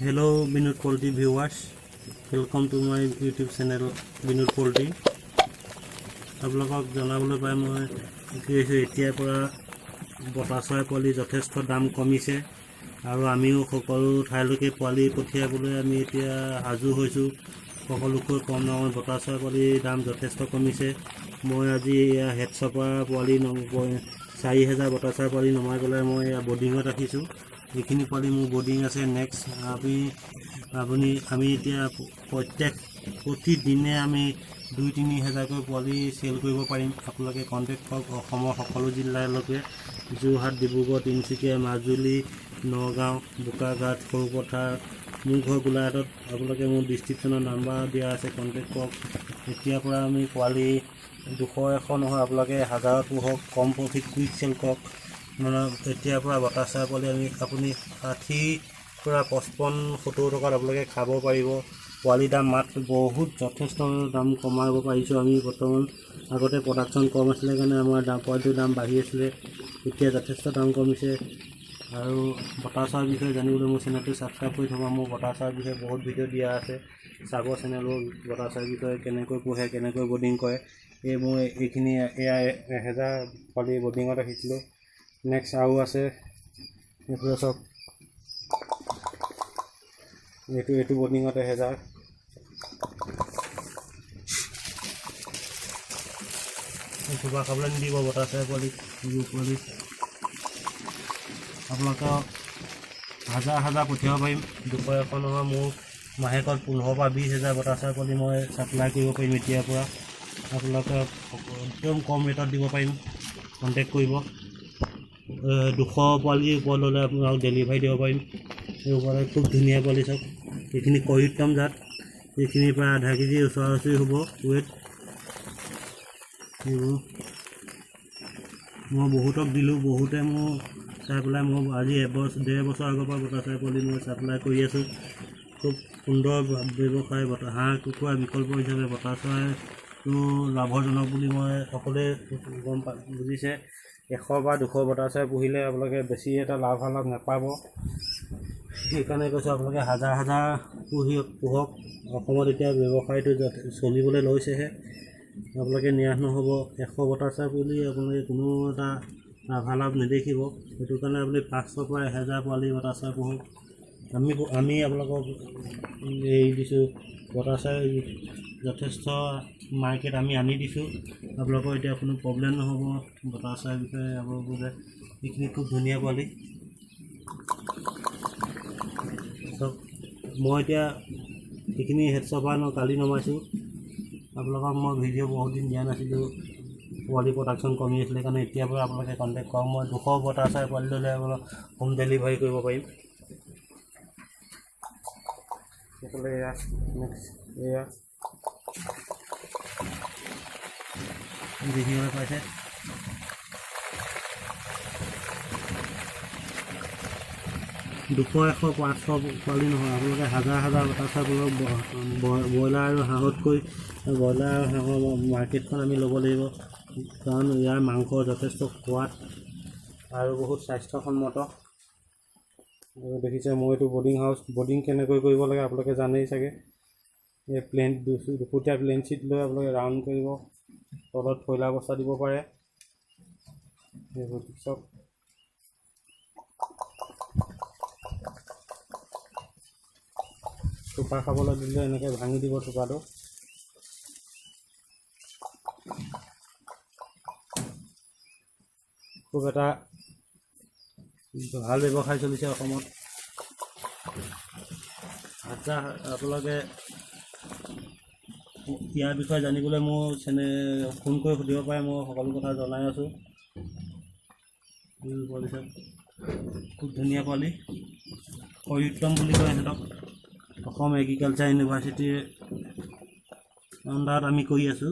Hello Binod Poultry viewers, welcome to my YouTube channel Binod Poultry. আপোনালোকক জনাবলৈ পাই মই এতিয়াৰ পৰা বটা চৰাই পোৱালি যথেষ্ট দাম কমিছে আৰু আমিও সকলো ঠাইলৈকে পোৱালি পঠিয়াবলৈ আমি এতিয়া সাজু হৈছোঁ। সকলোকৈ কম দামত বটা চৰাই পোৱালিৰ দাম যথেষ্ট কমিছে। মই আজি হেডছৰ পৰা পোৱালি 4000 বটা চৰাই পোৱালি নমাই পেলাই মই বৰ্ডিঙত ৰাখিছোঁ। এইখিনি পোৱালি মোৰ বৰ্ডিং আছে। নেক্সট আমি এতিয়া প্ৰতিদিনে আমি 2-3 হাজাৰকৈ পোৱালি চেল কৰিব পাৰিম। আপোনালোকে কণ্টেক্ট কৰক অসমৰ সকলো জিলালৈকে, যোৰহাট, ডিব্ৰুগড়, তিনিচুকীয়া, মাজুলী, নগাঁও, বোকাঘাট, সৰুপথাৰ, মোৰ ঘৰ গোলাঘাটত। আপোনালোকে মোৰ ডিছক্ৰিপশ্যনত নাম্বাৰ দিয়া আছে, কণ্টেক্ট কৰক। এতিয়াৰ পৰা আমি পোৱালি 200-100 নহয়, আপোনালোকে 1000 পোহক, কম প্ৰফিট কুইক চেল কৰক। এতিয়াৰ পৰা বটা চৰাই পোৱালি আপুনি 60 পৰা 55-70 টকাত আপোনালোকে খাব পাৰিব। পোৱালি দাম মাত্ৰ বহুত যথেষ্ট দাম কমাব পাৰিছোঁ আমি বৰ্তমান। আগতে প্ৰডাকশ্যন কম আছিলে কাৰণে আমাৰ পোৱালিটোৰ দাম বাঢ়ি আছিলে, এতিয়া যথেষ্ট দাম কমিছে। আৰু বটা চৰাইৰ বিষয়ে জানিবলৈ মোৰ চেনেলটো ছাবস্ক্ৰাইব কৰি থ'ব। মোৰ বটা চৰাইৰ বিষয়ে বহুত ভিডিঅ' দিয়া আছে, চাব চেনেলৰ। বটা চৰাইৰ বিষয়ে কেনেকৈ পোহে, কেনেকৈ বৰ্ডিং কৰে, মই এইখিনি 1000 পোৱালি বৰ্ডিঙত ৰাখিছিলোঁ। নেক্সট আৰু আছে, এইফালে চাওক, এইটো বৰ্ডিঙত 1000। চোপা খাবলৈ নিদিব বটা চৰাই পোৱালি। আপোনালোকক 1000 পঠিয়াব পাৰিম। 200-100 নহয়, মোৰ মাহেকত 15 পৰা 20 হাজাৰ বটা চৰাই পোৱালি মই ছাপ্লাই কৰিব পাৰিম এতিয়াৰ পৰা। আপোনালোকক একদম কম ৰেটত দিব পাৰিম, কণ্টেক্ট কৰিব। 200 পোৱালি ওপৰত ল'লে আপোনাক ডেলিভাৰী দিব পাৰিম। এই ওপৰত খুব ধুনীয়া পোৱালি চাওক, এইখিনি কৰিত্তম জাত, এইখিনিৰ পৰা আধা কেজি ওচৰা-ওচৰি হ'ব ৱেট। এইবোৰ মই বহুতক দিলোঁ, বহুতে মোৰ চাই পেলাই মই আজি 1-1.5 বছৰ আগৰ পৰা বটা চৰাই পোৱালি মই ছাপ্লাই কৰি আছোঁ। খুব সুন্দৰ ব্যৱসায়। হাঁহ কুকুৰা বিকল্প হিচাপে বটা চৰাইটো লাভজনক বুলি মই সকলোৱে বুজিছে। 100 বা 200 বটা চৰাই পুহিলে আপোনালোকে বেছি এটা লাভ নাপাব। সেইকাৰণে কৈছোঁ আপোনালোকে 1000 পোহক। অসমত এতিয়া ব্যৱসায়টো চলিবলৈ লৈছেহে, আপোনালোকে নিৰাশ নহ'ব। 100 বটা চৰাই পুহিলে আপোনালোকে কোনো এটা লাভালাভ নেদেখিব। সেইটো কাৰণে আপুনি 500 পৰা 1000 পোৱালি বটা চৰাই পোহক। আমি আপোনালোকক এৰি দিছোঁ বটা চৰাই, যথেষ্ট মাৰ্কেট আমি আনি দিছোঁ। আপোনালোকৰ এতিয়া কোনো প্ৰব্লেম নহ'ব বটা চৰাইৰ বিষয়ে। আপোনালোকে এইখিনি খুব ধুনীয়া পোৱালি চব। মই এতিয়া এইখিনি হেডছৰ পৰা কালি নমাইছোঁ। আপোনালোকক মই ভিডিঅ' বহুত দিন দিয়া নাছিলোঁ, পোৱালি প্ৰডাকশ্যন কমি আছিলে কাৰণে। এতিয়াৰ পৰা আপোনালোকে কণ্টেক্ট কৰক। মই 200 বটা চৰাই পোৱালি ল'লে আপোনালোক হোম ডেলিভাৰী কৰিব পাৰিম। এইফালে নেক্সট দেখিবলৈ পাইছে, $200, $100, $500 পোৱালি নহয়, আপোনালোকে 1000 বটা চৰাই ব্ৰইলাৰ আৰু হাঁহতকৈ ব্ৰইলাৰ আৰু হাঁহৰ মাৰ্কেটখন আমি ল'ব লাগিব, কাৰণ ইয়াৰ মাংস যথেষ্ট সোৱাদ আৰু বহুত স্বাস্থ্যসন্মত। আৰু দেখিছে মই এইটো বৰ্ডিং কেনেকৈ কৰিব লাগে আপোনালোকে জানেই চাগে। এই দুফুটীয়া প্লেন শ্বীট লৈ আপোনালোকে ৰাউণ্ড কৰিব, তলত থৈলা বস্তা দিব পাৰে। এইবোৰ চব থোপা খাবলৈ দিলে এনেকৈ ভাঙি দিব থোপাটো। খুব এটা ভাল ব্যৱসায় চলিছে অসমত। আপোনালোকে ইয়াৰ বিষয়ে জানিবলৈ মোৰ ফোন কৰি সুধিব পাৰে, মই সকলো কথা জনাই আছোঁ। পোৱালি চাওক, খুব ধুনীয়া পোৱালি, কৰিত্তম বুলি কয় সিহঁতক। অসম এগ্ৰিকালচাৰ ইউনিভাৰ্চিটিৰ আণ্ডাৰত আমি কৰি আছোঁ।